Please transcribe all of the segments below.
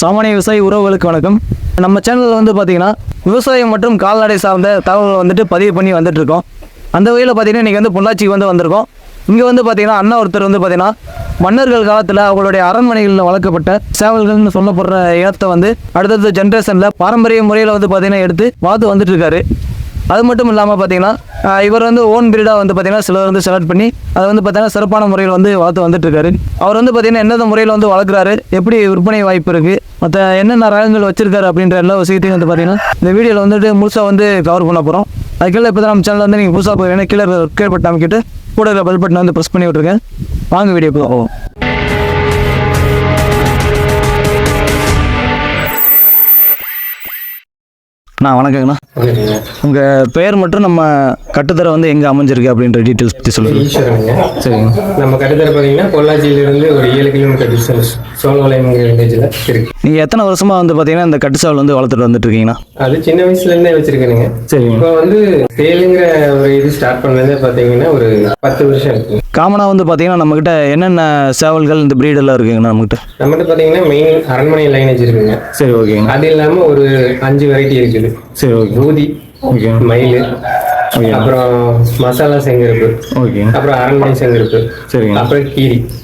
சாமானிய விவசாய உறவுகளுக்கு வணக்கம். நம்ம சேனலில் வந்து பார்த்திங்கன்னா விவசாயம் மற்றும் கால்நடை சார்ந்த தகவல்கள் வந்துட்டு பதிவு பண்ணி வந்துட்டுருக்கோம். அந்த வகையில் பார்த்திங்கன்னா இன்றைக்கி வந்து பொள்ளாச்சிக்கு வந்திருக்கோம். இங்கே வந்து பார்த்திங்கன்னா அண்ணா ஒருத்தர் வந்து பார்த்திங்கன்னா மன்னர்கள் காலத்தில் அவங்களுடைய அரண்மனைகளில் வளர்க்கப்பட்ட சேவல்கள்னு சொல்லப்படுற இனத்தை வந்து அடுத்தடுத்த ஜென்ரேஷனில் பாரம்பரிய முறையில் வந்து பார்த்திங்கன்னா எடுத்து பார்த்து வந்துட்டுருக்காரு. அது மட்டும் இல்லாமல் பார்த்திங்கன்னா இவர் வந்து ஓன் பிரீடாக வந்து பார்த்திங்கன்னா சிலர் வந்து செலக்ட் பண்ணி அதை வந்து பார்த்திங்கன்னா சிறப்பான முறையில் வந்து வளர்த்து வந்துட்டுருக்காரு. அவர் வந்து பார்த்திங்கன்னா எந்தெந்த முறையில் வந்து வளர்க்குறாரு, எப்படி விற்பனை வாய்ப்பு இருக்குது, மற்ற என்னென்ன ரகங்கள் வச்சிருக்காரு அப்படின்ற எல்லா விஷயத்தையும் வந்து பார்த்திங்கன்னா இந்த வீடியோவில் வந்துட்டு முழுசாக வந்து கவர் பண்ண போகிறோம். அதுக்கெல்லாம் இப்போ தான் நம்ம சேனலில் வந்து நீங்கள் புதுசாக போய் கீழே கீழே பட்டு அமைக்கிட்டு கூட பெல் பட்டனை வந்து ப்ரெஸ் பண்ணி விட்ருக்கேன். வாங்க வீடியோ போவோம். வணக்கங்கண்ணா. உங்கள் பெயர் மற்றும் நம்ம கட்டுத்தரை வந்து எங்கே அமைஞ்சிருக்கு அப்படின்ற டீட்டெயில்ஸ் பற்றி சொல்லுங்கள். ஈஸ்வரனுங்க. சரிங்க. நம்ம கட்டுத்தரை பார்த்தீங்கன்னா பொள்ளாச்சியிலிருந்து ஒரு 7 கிலோமீட்டர் டிஸ்டன்ஸ் சோழவளையம்ங்கிற வில்லேஜில் இருக்கு. நீங்கள் எத்தனை வருஷமாக வந்து பார்த்தீங்கன்னா இந்த கட்டு சேவல் வந்து வளர்த்துட்டு வந்துட்டு இருக்கீங்கன்னா? அது சின்ன வயசுலேருந்தே வச்சிருக்கேனுங்க. சரிங்க. இப்போ வந்து சேலுங்கிற ஒரு இது ஸ்டார்ட் பண்ணதே பார்த்தீங்கன்னா ஒரு 10 வருஷம் இருக்கு. காமனாக வந்து பார்த்தீங்கன்னா நம்மக்கிட்ட என்னென்ன சேவல்கள் இந்த ப்ரீடெல்லாம் இருக்குங்கண்ணா? நம்மகிட்ட பார்த்தீங்கன்னா மெயின் அரண்மனை லைனேஜ் இருக்குங்க. சரி, ஓகேங்க. அது இல்லாமல் ஒரு 5 வெரைட்டி இருக்குது. சரி, ஓகே. பூதி, ஓகே, மயில், அப்புறம் மசாலா செங்கருப்பு, ஓகே, அப்புறம் அரண்மனை செங்கருப்பு, சரிங்க, அப்புறம்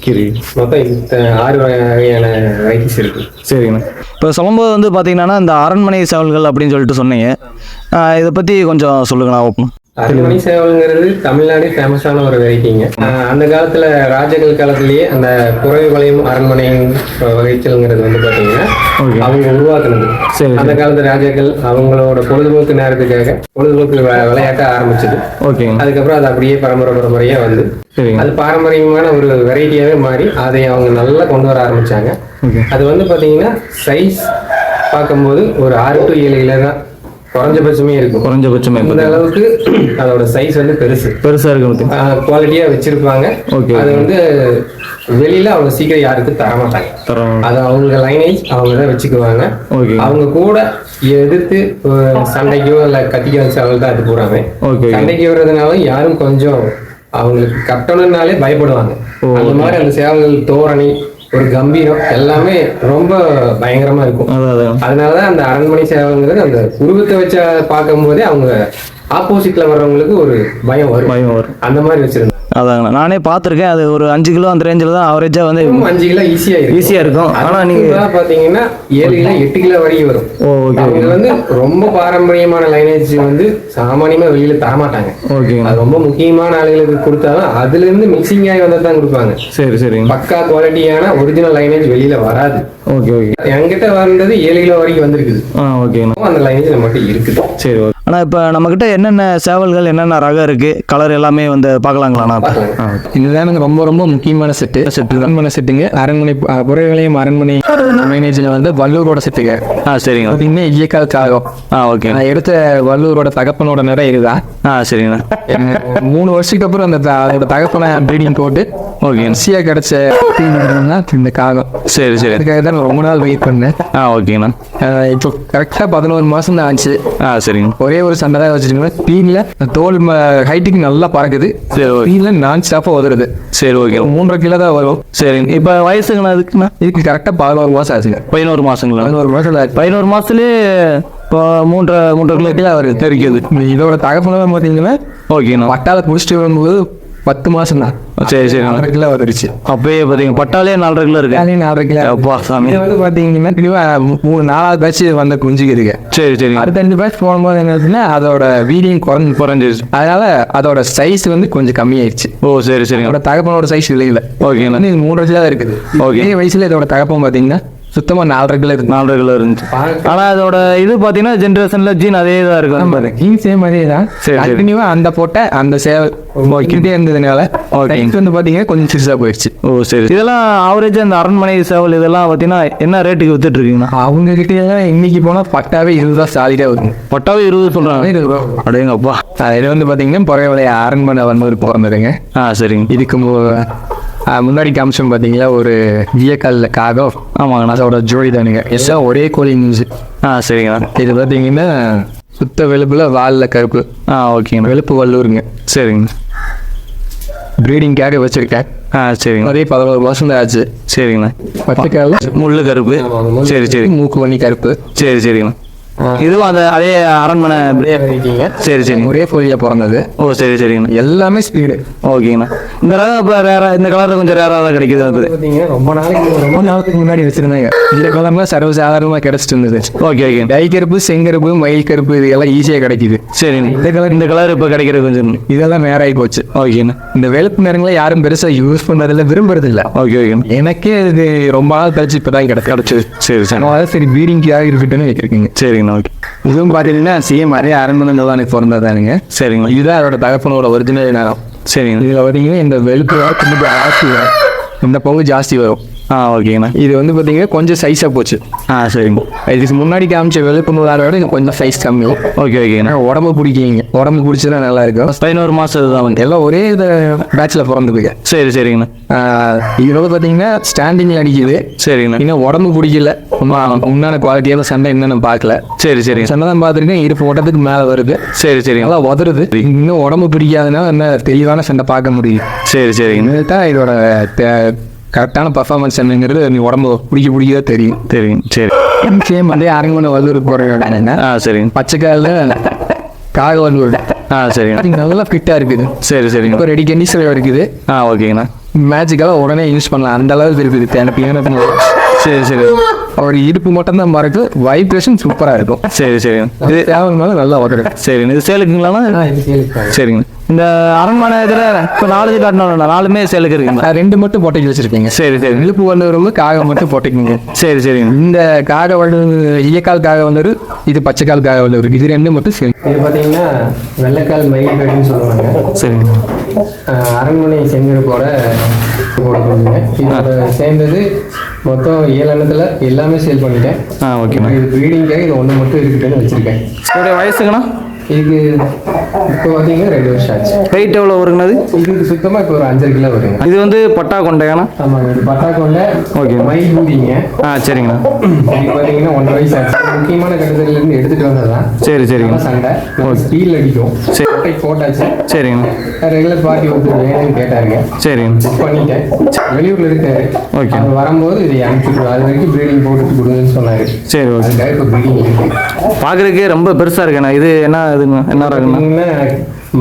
கீரி, மொத்தம் 6 வகையான வெரைட்டிஸ் இருக்கு. சரிங்கண்ணா. இப்போ சொல்லும்போது வந்து பார்த்தீங்கன்னா இந்த அரண்மனை சேவல்கள் அப்படின்னு சொல்லிட்டு சொன்னீங்க, இதை பற்றி கொஞ்சம் சொல்லுங்கண்ணா. அரண்மனை சேவல்ங்கிறது தமிழ்நாடு ஃபேமஸான ஒரு வெரைட்டிங்க. அந்த காலத்துல ராஜர்கள் காலத்திலேயே அந்த குறைவளையும் அரண்மனை வகைச்சல்ங்கிறது வந்து பாத்தீங்கன்னா அவங்க உருவாக்குனது. அந்த காலத்து ராஜாக்கள் அவங்களோட பொழுதுபோக்கு நேரத்துக்காக பொழுதுபோக்கு விளையாட்ட ஆரம்பிச்சது. அதுக்கப்புறம் அது அப்படியே பரம்பரையா வந்து அது பாரம்பரியமான ஒரு வெரைட்டியாவே மாறி அதை அவங்க நல்லா கொண்டு வர ஆரம்பிச்சாங்க. அது வந்து பாத்தீங்கன்னா சைஸ் பார்க்கும்போது ஒரு 6 to 7 கிலோ தான் குறைஞ்சபட்சமே இருக்கும். இந்த அளவுக்கு அதோட சைஸ் வந்து பெருசா இருக்கும். குவாலிட்டியா வச்சிருப்பாங்க. அது வந்து வெளியில அவங்க சீக்கிரம் யாருக்கும் தரமாட்டாங்க. அது அவங்க லைனேஜ் அவங்க தான் வச்சுக்குவாங்க. அவங்க கூட எதிர்த்து சண்டைக்கோ இல்ல கத்திக்கோ சேவல் தான் அது போறாங்க. சண்டைக்கு வர்றதுனால யாரும் கொஞ்சம் அவங்களுக்கு கட்டணும்னாலே பயப்படுவாங்க. அந்த மாதிரி அந்த சேவல்கள் தோரணை ஒரு கம்பீரம் எல்லாமே ரொம்ப பயங்கரமா இருக்கும். அதனாலதான் அந்த அரண்மனை சேவல்ங்கிறது அந்த உருவத்தை வச்ச பார்க்கும் போதே அவங்க ஆப்போசிட்ல வர்றவங்களுக்கு ஒரு பயம் வரும். அந்த மாதிரி வச்சிருந்தேன். அதாங்கண்ணா, நானே பார்த்துருக்கேன். அது ஒரு 5 கிலோ அந்த ரேஞ்சில் தான் ஆவரேஜாக வந்து 5 கிலோ ஈஸியாக இருக்கும். ஆனால் நீங்கள் பார்த்தீங்கன்னா 7 கிலோ 8 கிலோ வரைக்கும் வரும். அவங்க வந்து ரொம்ப பாரம்பரியமான லைனேஜ் வந்து சாமானியமாக வெளியில தரமாட்டாங்க. அது ரொம்ப முக்கியமான ஆளுகளுக்கு கொடுத்தாலும் அதுல இருந்து மிக்சிங் ஆகி வந்தா தான் கொடுப்பாங்க. சரி, பக்கா குவாலிட்டியான ஒரிஜினல் லைனேஜ் வெளியில வராது. என்கிட்ட வந்தது 7 கிலோ வரைக்கும் வந்திருக்குது. அந்த லைனேஜ் நம்மகிட்ட இருக்குது. சரி, ஆனால் இப்போ நம்மக்கிட்ட என்னென்ன சேவல்கள் என்னென்ன ரகம் இருக்கு, கலர் எல்லாமே வந்து பார்க்கலாங்களாண்ணா? இதுதான் ரொம்ப ரொம்ப முக்கியமான அரண்மனை செட்டுங்க. அரண்மனை புறவிலையும் அரண்மனை மேனேஜ்ல வந்து வல்லூரோட செட்டுங்க. சரிங்க. பார்த்தீங்கன்னா இயக்கால் காகம். ஓகே. நான் எடுத்த வல்லூரோட தகப்பனோட நிறம் இதுதான். சரிங்கண்ணா. 3 வருஷத்துக்கு அப்புறம் அதோட தகப்பனை ப்ரீடிங் போட்டு ஈஸியா கிடைச்ச இந்த காகம். சரி, அதுக்காக தான் ரொம்ப நாள் வெயிட் பண்ணேன். ஓகேண்ணா. இப்போ கரெக்டா 11 மாசம் தான் ஆச்சு. சரிங்க. ஒரே ஒரு சண்டை தான் வச்சிருக்கேன். பீன்ல தோல் ஹைட்டுக்கு நல்லா பறக்குது. பீன்ல நான் ஸ்டாப்பா உதறுது. சரி, ஓகே. 3.5 கிலோ தான் வரும். சரி. இப்போ வயசுங்கண்ணா அதுக்குண்ணா? இதுக்கு கரெக்டா 11 மாசம் ஆச்சுங்க. 11 மாசங்களா? 11 மாசம். 11 மாசத்துலேயே இப்போ 3.5 கிலோ வருது தெரிக்குது. இதோட தகப்பன பார்த்தீங்கன்னா ஓகேண்ணா பட்டால பிடிச்சிட்டு வரும்போது 10 மாசம் தான். சரி, 4.5 கிலோ வந்துருச்சு. அப்பயே பார்த்தீங்க பட்டாலே 4.5 கிலோ இருக்கு. 4.5 கிலோ. அப்பா சாமி. இது வந்து பார்த்தீங்கன்னா 4வது பேட்ச் வந்த குஞ்சுக்கு இருக்கு. சரி. அடுத்த 2 பேட்ச் போகும்போது என்ன அதோட வீடியும் குறைஞ்சிருச்சு. அதனால அதோட சைஸ் வந்து கொஞ்சம் கம்மியாயிருச்சு. சரி. அதோட தகப்பனோட சைஸ் இல்லை. ஓகேண்ணா. 3.5 கிலோ தான் இருக்குது. இதே வயசுல இதோட தகப்பம் பார்த்தீங்கன்னா சுத்தமா 4.5 கிலோ இருக்கு. 4.5 கிலோ இருந்துச்சு. ஆனா அதோட இது பாத்தீங்கன்னா ஜென்ரேஷன்ல ஜீன் அதே தான் இருக்கும். ஜீன் சேம் அதே தான். கண்டினியூவா அந்த போட்ட அந்த சேவல் கிட்டே இருந்ததுனால வந்து பாத்தீங்கன்னா கொஞ்சம் சிறுசா போயிடுச்சு. சரி. இதெல்லாம் ஆவரேஜா இந்த அரண்மனை சேவல் இதெல்லாம் பாத்தீங்கன்னா என்ன ரேட்டுக்கு வித்துட்டு இருக்கீங்கன்னா? அவங்க கிட்ட இன்னைக்கு போனா பட்டாவே 20 ரூபா சாலிடா வரும். பட்டாவே 20 சொல்றாங்க. 20 ரூபா. அடேங்கப்பா. இது வந்து பாத்தீங்கன்னா புறவிலை அரண்மனை வந்து பிறந்ததுங்க. சரிங்க. இதுக்கு முன்னாடி காமிச்சோம் பார்த்தீங்களா ஒரு ஜியக்காலில் காகம். ஆமாங்கண்ணா. அதோட ஜோடி தானுங்க. எல்லாம் ஒரே கோழி நியூஸு. சரிங்கண்ணா. இது பார்த்தீங்கன்னா சுத்த வெளுப்புல வாலில் கருப்பு. ஓகேங்க. வெளுப்பு வல்லூருங்க. சரிங்க. ப்ரீடிங்காக வச்சிருக்கேன். சரிங்க. அதே 11 மாதம் தான் ஆச்சு. சரிங்கண்ணா. பச்சைக்கால் முள்ளு கருப்பு. சரி சரி. மூக்கு பண்ணி கருப்பு. சரி சரிங்கண்ணா. இதுவும் அந்த அதே அரண்மனை. சரி சரி. ஒரே கோழியாக பிறந்தது. ஓ சரி சரிங்கண்ணா. எல்லாமே ஸ்பீடு. ஓகேங்கண்ணா. இந்த ரகம் இப்போ இந்த கலரில் கொஞ்சம் ரேராக தான் கிடைக்குது. அது பார்த்தீங்கன்னா ரொம்ப நாளுக்கு முன்னாடி வச்சிருந்தாங்க. இந்த கலர்லாம் சர்வசாதாரணமாக கிடைச்சிட்டு இருந்தது. Okay okay. டை கருப்பு, செங்கருப்பு, மயில் கருப்பு இது எல்லாம் ஈஸியாக கிடைக்குது. சரிங்க. இந்த கலர் இப்போ கிடைக்கிறது கொஞ்சம் இதெல்லாம் நேராகி போச்சு. ஓகேண்ணா. இந்த வெளுப்பு நிறங்களை யாரும் பெருசாக யூஸ் பண்ணுறதில்ல, விரும்புறது இல்லை. Okay okay. எனக்கே இது ரொம்ப நாள் கழிச்சு இப்போ தான் கிடைச்சது. சரி சரி. அதனால சரி பீடிங்காக இருக்கட்டும்னு வைக்கிறீங்க. சரிங்கண்ணா. ஓகே. இதுவும் பார்த்தீங்கன்னா சேம் அதே அரண்மனை தான் எனக்கு பிறந்ததானுங்க. சரிங்க. இதுதான் அதோட தகப்பனோட ஒரிஜினல் நேரம். சரிங்க. இதில் பார்த்தீங்கன்னா இந்த வெளுப்பு கொஞ்சம் ஜாஸ்தி வரும், இந்த பொங்கு ஜாஸ்தி வரும். ஓகேங்கண்ணா. இது வந்து பார்த்தீங்கன்னா கொஞ்சம் சைஸாக போச்சு. சரிங்க. இதுக்கு முன்னாடி காமிச்ச வெளுப்பு நூலாரோட இது கொஞ்சம் சைஸ் கம்மி. ஓகே ஓகேண்ணா. உடம்பு பிடிக்கிங்க, உடம்பு பிடிச்சதுனா நல்லா இருக்கும். 11 மாதம் தான் வந்து எல்லாம் ஒரே இதை பேட்சில் பிறந்துக்குங்க. சரி சரிங்கண்ணா. இதோட பார்த்தீங்கன்னா ஸ்டாண்டிங் அடிக்குது. சரிங்கண்ணா. இன்னும் உடம்பு பிடிக்கல, உண்டான குவாலிட்டியான சண்டை என்னென்னு பார்க்கல. சரி சரி. சண்டை தான் பார்த்துருக்கேன், இருப்பு ஓட்டத்துக்கு மேலே வருது. சரி சரிங்க. நல்லா உதருது. இன்னும் உடம்பு பிடிக்காதுன்னா என்ன தெளிவான சண்டை பார்க்க முடியும். சரி சரிங்க. இதுதான் இதோட கரெக்டான பர்ஃபார்மன்ஸ் என்னங்கிறது நீ உடம்பு பிடிக்க தெரியும். தெரியும். சரி. சேம் அதே அரண்மனை வல்லூர் போகிற சரிங்க. பச்சைக்காலில் காக வல்லூர். சரிங்க. நல்லா ஃபிட்டாக இருக்குது. சரி சரிங்க. இப்போ ரெடி கண்டிஷனில் இருக்குது. ஓகேங்கண்ணா. மேஜிக்கெல்லாம் உடனே யூஸ் பண்ணலாம், அந்த அளவுக்கு இருக்குது. தேனப்பியான சரி சரி. அவர் இடுப்பு மட்டும் தான் மறக்கு, வைப்ரேஷன் சூப்பராக இருக்கும். சரி சரிங்க. இது தேவைனாலும் நல்லா உதவும். சரிங்க. இது சேலுக்குங்களாண்ணா? சரிங்க. இந்த அரண்மனை இதில் இப்போ 4 காட்டணும், 4மே சேலுக்கு இருக்குங்களா? 2 மட்டும் போட்டிக்கு வச்சிருக்கீங்க. சரி சரி. இழுப்பு வந்தவரும் காகம் மட்டும் போட்டிக்குங்க. சரி சரிங்க. இந்த காக வந்து ஈயக்கால் காக வந்தவர், இது பச்சைக்கால் காக வந்தவர், இது 2 மட்டும் சரி. இது பார்த்தீங்கன்னா வெள்ளைக்கால் மயில் கடின்னு சொல்லுவாங்க. சரிங்க. அரண்மனை செங்கருப்போட போடுங்க. இதோட சேர்ந்தது மொத்தம் 7 எண்ணத்தில் எல்லாமே சேல் பண்ணிட்டேன். ஓகேண்ணா. இது ப்ரீடிங்காக இது ஒன்று மட்டும் இருக்குன்னு வச்சுருக்கேன். இதோடைய வயசுங்கண்ணா? இது இப்போ பார்த்தீங்கன்னா 2 வருஷம் ஆச்சு. வெயிட் எவ்வளோ வருங்கண்ணா? இது சுத்தமாக இப்போ ஒரு 5 கிலோ வருங்க. இது வந்து பட்டா கொண்டையாண்ணா? ஆமாங்க. இது பட்டா கொண்டை. ஓகே. மயில் பூடிங்க. சரிங்கண்ணா. இது பார்த்தீங்கன்னா 1 வயசு ஆச்சு. முக்கியமான கட்டத்திலேருந்து எடுத்துகிட்டு வந்தது தான். சரி சரிங்க. சண்டை ஸ்டீல் அடிக்கும். சரி போட்டாச்சு. சரிங்கண்ணா. ரெகுலர் பார்ட்டி ஒருத்தர் வேணும்னு கேட்டாருங்க. சரிங்க. புக் பண்ணிட்டேன். வெளியூரில் இருக்காரு. ஓகே. அவர் வரும்போது இது அனுப்பிச்சுடுவோம். அது வரைக்கும் ப்ரீடிங் போட்டுட்டு கொடுங்கன்னு சொன்னார். சரி ஓகே. அதுக்காக இப்போ ப்ரீடிங் இருக்கு. பார்க்குறதுக்கே ரொம்ப பெருசாக இருக்குண்ணா. இது என்ன இதுங்க, என்ன ரகம்ண்ணா?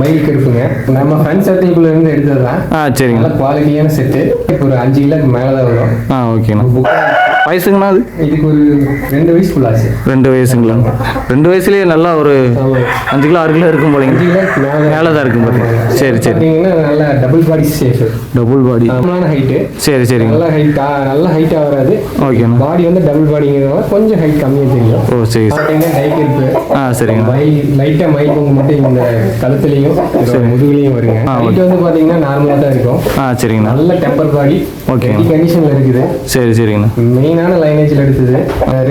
மயில் கருப்புங்க. நம்ம ஃப்ரெண்ட் சர்க்கிள்குள்ள இருந்து எடுத்தது தான். சரிங்க. நல்ல குவாலிட்டியான செட்டு. இப்போ ஒரு 5 கிலோக்கு மேலே தான் வரும். ஓகேண்ணா. வயசுங்கண்ணா? அது இதுக்கு ஒரு 2 வயசுக்குள்ள ஆச்சு. 2 வயசுங்களா? 2 வயசுலேயே நல்லா ஒரு 5 கிலோ 6 கிலோ இருக்கும் போலங்க. 5 கிலோக்கு மேலே தான் இருக்கும் போது. சரி சரி. பார்த்தீங்கன்னா நல்லா டபுள் பாடி சேஃப். டபுள் பாடி. நார்மலான ஹைட்டு. சரி சரிங்க. நல்ல ஹைட்டாக வராது. ஓகேண்ணா. பாடி வந்து டபுள் பாடிங்கிறதுனால கொஞ்சம் ஹைட் கம்மியாக தெரியும். ஓ சரி. பார்த்தீங்கன்னா டைக் இருக்கு. சரிங்க. லைட்டாக மயில் பொங்கு மட்டும் இந்த கழுத்துலையும் முதுகுலையும் வருங்க. ஹைட் வந்து பார்த்தீங்கன்னா நார்மலாக தான் இருக்கும். சரிங்கண்ணா. நல்ல டெம்பர் பாடி. ஓகே. கண்டிஷனில் இருக்குது. சரி சரிங்கண்ணா. மெயினான லைனேஜில் எடுத்தது.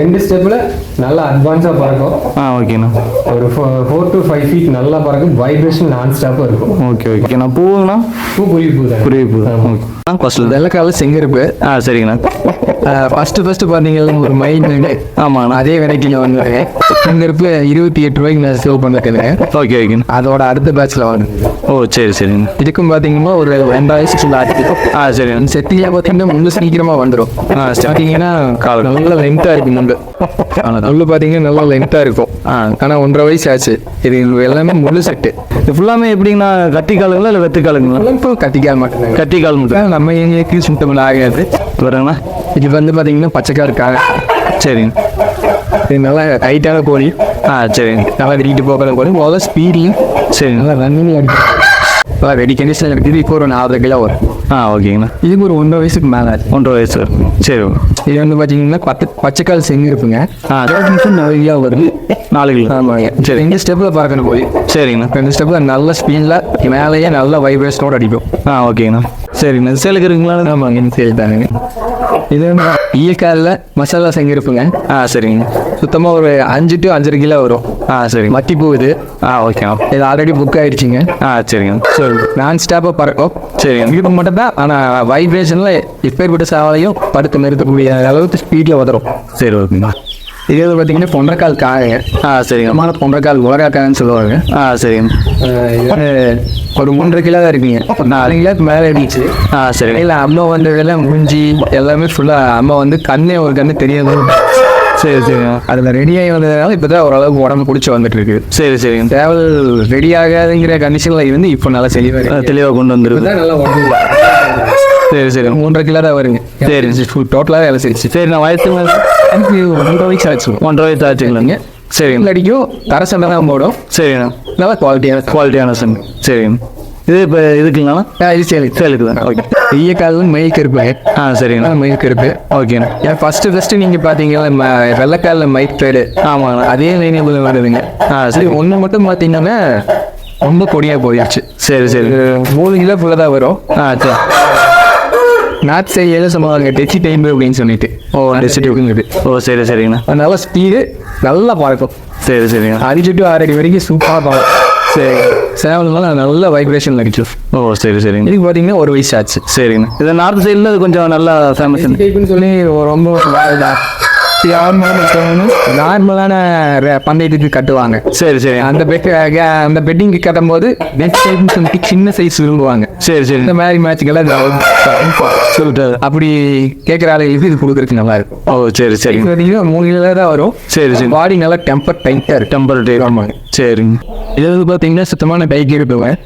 2 ஸ்டெப்பில் நல்லா அட்வான்ஸாக பறக்கும். ஓகேண்ணா. ஒரு 4 to 5 feet நல்லா பறக்கும். வைப்ரேஷன் நான் ஸ்டாப்பாக இருக்கும். Okay okay. நான் பூங்கண்ணா? புரிய பூ தான். புரிய பூ தான். ஓகே. ஃபஸ்ட்டு வெள்ளைக்கால செங்கருப்பு. சரிங்கண்ணா. ஃபஸ்ட்டு பார்த்தீங்கன்னா ஒரு மயில் வீடு. ஆமாண்ணா. அதே வெரைட்டியில் வந்துருங்க. செங்கருப்பு 28 ரூபாய்க்கு நான் சேவ் பண்ணிருக்கேன். ஓகே ஓகேண்ணா. அதோட அடுத்த பேட்சில் வந்து. ஓ சரி சரிங்க. இதுக்கும் பார்த்தீங்கன்னா ஒரு 2 வயசுக்குள்ள ஆச்சு. சரிங்க. செட்டியாக பார்த்தீங்கன்னா முள்ளு சீக்கிரமாக வந்துடும். பார்த்தீங்கன்னா நல்ல லென்த்தாக இருக்கும் முள்ளு. முள்ளு பார்த்தீங்கன்னா நல்லா லென்த்தாக இருக்கும். ஆனால் 1.5 வயசு ஆச்சு. இது எல்லாமே முள்ளு செட்டு. இது ஃபுல்லாமே எப்படிங்கண்ணா? கட்டிக்காலுங்களா இல்லை வெத்துக்காலுங்களா? இப்போ கத்திக்கால் மட்டும்தான். கட்டிக்கால் மட்டும் நம்ம எங்களுக்கு சுத்தம் ஆகாது. வரேங்கண்ணா. இது வந்து பார்த்தீங்கன்னா பச்சைக்கால் இருக்காங்க. சரிங்க. இது நல்லா ஹைட்டான கோழி. சரிங்க. நல்லா வெடிக்கிட்டு போகிற கோழி. முதல்ல ஸ்பீடியும் சரி. நல்லா ரன்னிங் அடிக்கும். ரெடி கண்டிஷன் இருக்குது. இப்போ ஒரு 4 கிலோ வரும். ஓகேங்கண்ணா. இதுக்கு ஒரு 1.5 வயசுக்கு மேலே ஆச்சு. 1.5 வயசு வரும். சரி. இது வந்து பார்த்தீங்கன்னா பச்சைக்கால் செங்கிருப்புங்க. 4 கிலோ வருது. 4 கிலோ. ஆமாங்க. சரி. 2 ஸ்டெப்பில் பறக்கணும் போய். சரிங்கண்ணா. 2 ஸ்டெப்பில் நல்ல ஸ்பீடில் மேலேயே நல்ல வைப்ரேஷனோடு அடிக்கும். ஓகேங்கண்ணா. சரிங்கண்ணா. சேலுக்கு இருக்குங்களா? ஆமாங்க. சரி தானுங்க. இது ஈயக்காலில் மசாலா செங்கிருப்புங்க. சரிங்க. சுத்தமாக ஒரு 5 to 5.5 கிலோ வரும். சரி. மட்டிப்பூ இது. ஓகே. இது ஆல்ரெடி புக் ஆயிடுச்சிங்க. சரிங்க. சரி. நான் ஸ்டாப்பாக பறக்கும். சரிங்க. இது மட்டும் தான். ஆனால் வைப்ரேஷனில் எப்பேற்பட்ட சாவலையும் படுத்து நிறுத்தக்கூடிய அளவுக்கு ஸ்பீடில் உதரும். சரி ஓகேங்களா. இது பார்த்தீங்கன்னா பொன்றக்கால் காய சரிங்க. பொன்றக்கால் உலகாக்கான்னு சொல்லுவாங்க. சரிங்க. ஒரு 3.5 கிலோ தான் இருக்குங்க. 4 கிலோக்கு மேலே இருந்துச்சு. சரிங்க. இல்லை அம்மா வந்ததெல்லாம் மூஞ்சி எல்லாமே ஃபுல்லாக அம்மா வந்து கண்ணே ஒரு கண்ணு தெரியாது. சரி சரிங்க. அதில் ரெடியாகி வந்ததுனால இப்போ தான் ஓரளவுக்கு உடம்பு பிடிச்சி வந்துட்டு இருக்கு. சரி சரிங்க. டிராவல் ரெடி ஆகாதுங்கிற கண்டிஷனில் இருந்து இப்போ நல்லா தெளிவாக கொண்டு வந்துருக்கு. நல்லா உடம்பு சரி சரி. 3.5 கிலோ தான் வருங்க. சரி டோட்டலாக வேலை செய்ச்சு. சரி. நான் வயசு எனக்கு 1.5 வயசு ஆச்சு. 1.5 வயசு ஆச்சுங்களாங்க. சரிங்க. அடிக்கும் தர சண்டை தான் போடும். சரிண்ணா. நல்லா குவாலிட்டியான சண்டை. சரிங்க. இது இப்போ இதுக்குங்களாண்ணா? இது சேலுக்கு தான். ஓகே. பெரிய காலம் மயில் கருப்பு. சரிங்கண்ணா. மயில் கருப்பு. ஓகேண்ணா. ஏன் ஃபஸ்ட்டு நீங்கள் பார்த்தீங்கன்னா வெள்ளைக்காலில் மைக் ட்ரேடு. ஆமாங்கண்ணா. அதே லைனில் வருதுங்க. சரி. ஒன்று மட்டும் பார்த்தீங்கன்னா ரொம்ப கொடியாக போயிடுச்சு. சரி சரி. 3 கிலோ ஃபுல்லாக தான் வரும். சரி. நாட் செய்யல சொல்லுவாங்க டெச்சி டைம் அப்படின்னு சொல்லிட்டு. டெசிட்டிவ்ங்கிறது. சரி சரிங்கண்ணா. அதனால ஸ்பீடு நல்லா பறக்கும். சரி சரிங்க. 5 to 6 அடி வரைக்கும் சூப்பராக பறக்கும். சரி. சேவல்னால நல்ல வைப்ரேஷன் அடிச்சு. சரி சரிங்க. இதுக்கு பார்த்தீங்கன்னா 1 வயசு ஆச்சு. சரிங்கண்ணா. இது நார்த் சைடில் அது கொஞ்சம் நல்லா ஃபேமஸ் சொல்லி ரொம்ப நார்மலான பந்தயத்துக்கு கட்டுவாங்க. சரி சரி. அந்த பெட்டிங்கு கட்டும் போது சின்ன சைஸ் விரும்புவாங்க. சரி சரி. இந்த மாதிரி மேட்சுக்கெல்லாம் சொல்லிட்டு அப்படி கேட்குற ஆளுகளுக்கு இது கொடுக்குறதுக்கு நல்லா இருக்கும். சரி சரி. 3 கிலோ தான் வரும். சரி சரி. பாடி நல்லா டைட்டாக இருக்கு. டெம்பர் ஆமாங்க. சரிங்க. இது வந்து பார்த்தீங்கன்னா சுத்தமான பைக் இருப்பேன்.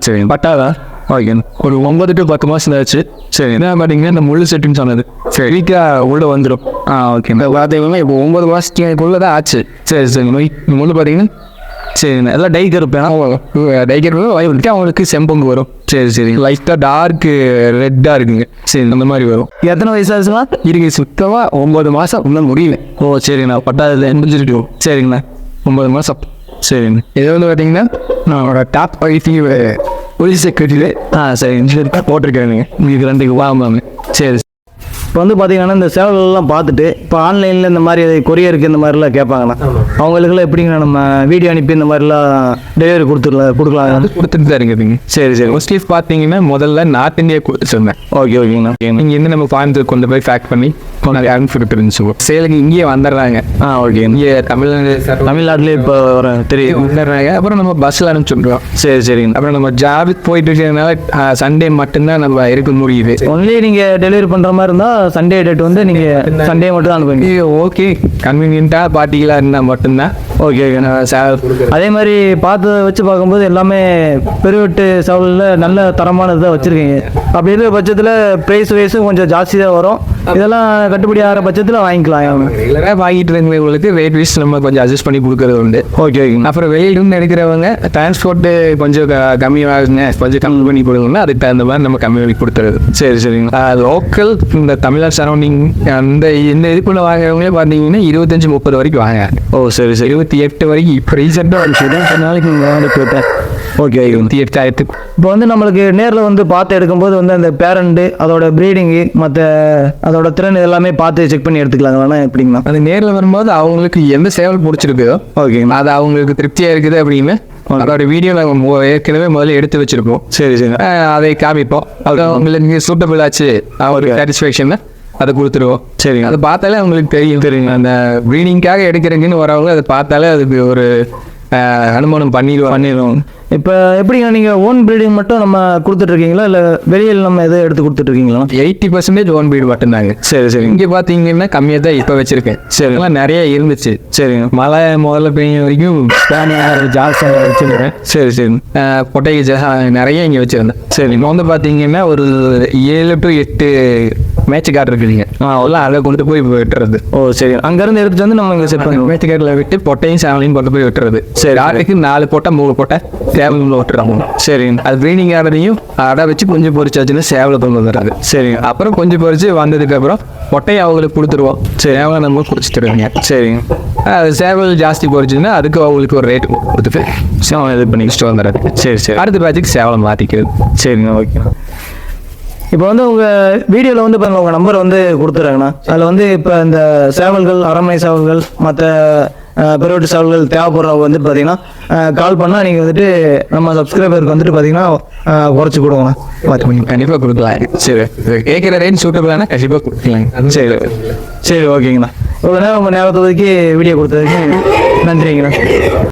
சரிங்க. பட்டாவா ஓகேண்ணா. ஒரு 9 to 10 மாதம் ஆச்சு. சரி. என்ன பார்த்தீங்கன்னா இந்த முள்ளு செட்டுன்னு சொன்னது சரி வீக்காக உள்ளே வந்துடும். ஓகே. பார்த்தீங்கன்னா இப்போ 9 மாதத்துக்குள்ளே தான் ஆச்சு. சரி சரி. முள்ளு பார்த்தீங்கன்னா சரிண்ணா. எல்லாம் டைக் இருப்பேன். டைகர் வந்துட்டு அவங்களுக்கு செம்பொங்கு வரும். சரி சரி. லைட்டாக டார்க்கு ரெட்டாக இருக்குங்க. சரி. அந்த மாதிரி வரும். எத்தனை வயசு ஆச்சுங்களா? இருக்கு சுத்தமாக 9 மாதம் இன்னும் முடியல. சரிங்கண்ணா. பட்டாது முடிஞ்சிருக்கு. சரிங்கண்ணா. 9 மாதம். சரிங்க. இது வந்து பார்த்தீங்கன்னா நம்மளோட டாப் போலீஸ் செக்யூரிட்டியிலே சரிங்க. போட்டிருக்காங்க. உங்களுக்கு 2 வாங்க. சரி. இப்போ வந்து பார்த்தீங்கன்னா இந்த சேவல்கள்லாம் பார்த்துட்டு இப்போ ஆன்லைனில் இந்த மாதிரி கொரியருக்கு இந்த மாதிரிலாம் கேட்பாங்கண்ணா. அவங்களுக்குலாம் எப்படிங்கண்ணா நம்ம வீடியோ அனுப்பி இந்த மாதிரிலாம் டெலிவரி கொடுக்கலாம்? கொடுத்துட்டு தான் இருக்குதுங்க. சரி சரி. மோஸ்ட்லி பார்த்தீங்கன்னா முதல்ல நார்த் இந்தியா கொடுத்து சொன்னேன். ஓகேங்கண்ணா. இங்கே இருந்து நம்ம கோயம்புத்தூர் கொண்டு போய் பேக் பண்ணி அனுப்பிட்டு இருந்துச்சு. சேலுக்கு இங்கேயே வந்துடுறாங்க. ஓகே. இங்கே தமிழ்நாட்டிலே இப்போ வர தெரியும் வந்துடுறாங்க. அப்புறம் நம்ம பஸ்ஸில் அனுப்பிச்சுட்ருவோம். சரி சரிங்க. அப்புறம் நம்ம ஜாபுக்கு போயிட்டு இருக்கிறதுனால சண்டே மட்டும்தான் நம்ம இருக்க முடியுது. ஒன்லி நீங்கள் டெலிவரி பண்ணுற மாதிரி இருந்தால் சண்டே டேட் வந்து நீங்கள் சண்டே மட்டும் தான் அனுப்புவீங்க. ஓகே. கன்வீனியன்ட்டாக பார்ட்டிகளாக இருந்தால் மட்டும்தான் ஓகே. அதே மாதிரி பார்த்து வச்சு பார்க்கும்போது எல்லாமே பெருவெட்டு சேவலில் நல்ல தரமானதாக வச்சுருக்கீங்க. அப்படி இருக்கிற பட்சத்தில் ப்ரைஸ் வைஸும் கொஞ்சம் ஜாஸ்தி தான் வரும். இதெல்லாம் கட்டுப்படி ஆகிற பட்சத்தில் வாங்கிக்கலாம். ரெகுலராக வாங்கிட்டு இருக்கிறவங்களுக்கு ரேட் வைஸ் நம்ம கொஞ்சம் அட்ஜஸ்ட் பண்ணி கொடுக்குறது உண்டு. Okay okay. அப்புறம் வெளியிலிருந்து எடுக்கிறவங்க டிரான்ஸ்போர்ட்டு கொஞ்சம் கம்மியாகுங்க கொஞ்சம் கம்மி பண்ணி கொடுக்கணும்னா அதுக்கு தகுந்த மாதிரி நம்ம கம்மி பண்ணி கொடுத்துறது. சரி சரிங்க. லோக்கல் இந்த தமிழ்நாடு சரௌண்டிங் அந்த இந்த இதுக்குள்ளே வாங்குறவங்களே பார்த்தீங்கன்னா 25-30 வரைக்கும் வாங்க. சரி சரி. 28 வரைக்கும் இப்போ ரீசெண்டாக ஒரு நாளைக்கு போயிட்டேன். ஓகே. 28,000. இப்போ வந்து நம்மளுக்கு நேரில் வந்து பார்த்து எடுக்கும்போது வந்து அந்த பேரண்ட்டு அதோட ப்ரீடிங்கு மற்ற அதோட திறன் எல்லாமே பார்த்து செக் பண்ணி எடுத்துக்கலாங்களா எப்படிங்களா? அது நேரில் வரும்போது அவங்களுக்கு எந்த சேவல் பிடிச்சிருக்கோ ஓகே அது அவங்களுக்கு திருப்தியாக இருக்குது அப்படின்னு அதோட வீடியோ நாங்கள் ஏற்கனவே முதல்ல எடுத்து வச்சுருப்போம். சரி சரி. அதை காமிப்போம். அது அவங்களுக்கு சூட்டபிள் ஆச்சு ஒரு சாட்டிஸ்ஃபேக்ஷன் அதை கொடுத்துருவோம். சரி. அதை பார்த்தாலே அவங்களுக்கு தெரியும். அந்த ப்ரீடிங்காக எடுக்கிறீங்கன்னு வரவங்க அதை பார்த்தாலே அதுக்கு ஒரு அனுமானம் பண்ணிடுவோம். இப்போ எப்படிங்க நீங்கள் ஓன் ப்ரீடிங் மட்டும் நம்ம கொடுத்துட்ருக்கீங்களா இல்லை வெளியில் நம்ம எதுவும் எடுத்து கொடுத்துட்ருக்கீங்களா? 80% ஓன் ப்ரீட் மட்டும்தாங்க. சரி சரி. இங்கே பார்த்தீங்கன்னா கம்மியாக தான் இப்போ வச்சுருக்கேன். சரி. நிறைய இருந்துச்சு. சரிங்க. மழை முதல்ல பெய்ய வரைக்கும் ஜாஸ்தியாக வச்சுருக்கேன். சரி சரி. பொட்டை நிறைய இங்கே வச்சுருந்தேன். சரி. இப்போ வந்து பார்த்தீங்கன்னா ஒரு 7 to 8 மேட்ச் கார்டு இருக்குதுங்க. அதெல்லாம் அதை கொண்டு போய் வெட்டுறது. சரி. அங்கேருந்து எடுத்துட்டு வந்து நம்ம இங்கே செட் பண்ணி மேட்ச் கார்டில் விட்டு பொட்டையும் சேவலையும் கொண்டு போய் வெட்டுறது. சரி. ஆட்டுக்கு 4 போட்டா 3 போட்டா சேவல் விட்டுறாங்க. சரி. அது ப்ரீடிங் ஆடுறதையும் அடை வச்சு கொஞ்சம் பொறிச்சாச்சுன்னா சேவலை கொண்டு வந்துடுறாங்க. சரி. அப்புறம் கொஞ்சம் பொறிச்சு வந்ததுக்கப்புறம் பொட்டையை அவங்களுக்கு கொடுத்துருவோம். சேவலை நம்ம குடிச்சிட்டுருவாங்க. சரிங்க. அது சேவல் ஜாஸ்தி பொறிச்சுன்னா அதுக்கு அவங்களுக்கு ஒரு ரேட் கொடுத்துட்டு சேவலை இது பண்ணி வச்சுட்டு வந்துடுறது. சரி சரி. அடுத்த பேட்சுக்கு சேவலை மாற்றிக்கிறது. சரிங்க. ஓகே. இப்போ வந்து உங்கள் வீடியோவில் வந்து இப்போ உங்கள் நம்பர் வந்து கொடுத்துட்றாங்கண்ணா. அதில் வந்து இப்போ இந்த சேவல்கள் அரண்மனை சேவல்கள் மற்ற பெருவெட்டு சேவல்கள் தேவைப்படுறவங்க வந்துட்டு பார்த்தீங்கன்னா கால் பண்ணால் நீங்கள் வந்துட்டு நம்ம சப்ஸ்கிரைபருக்கு வந்துட்டு பார்த்தீங்கன்னா குறைச்சி கொடுங்கண்ணா. கண்டிப்பாக கொடுக்கலாம். சரி. கேட்குற ரேட் சூட்டபிளானா கண்டிப்பாக கொடுக்கலாம். சரி சரி. ஓகேங்கண்ணா. ஒரு நேரம் உங்கள் நேரத்தை ஒதுக்கி வீடியோ கொடுத்ததுக்கு நன்றிங்கண்ணா.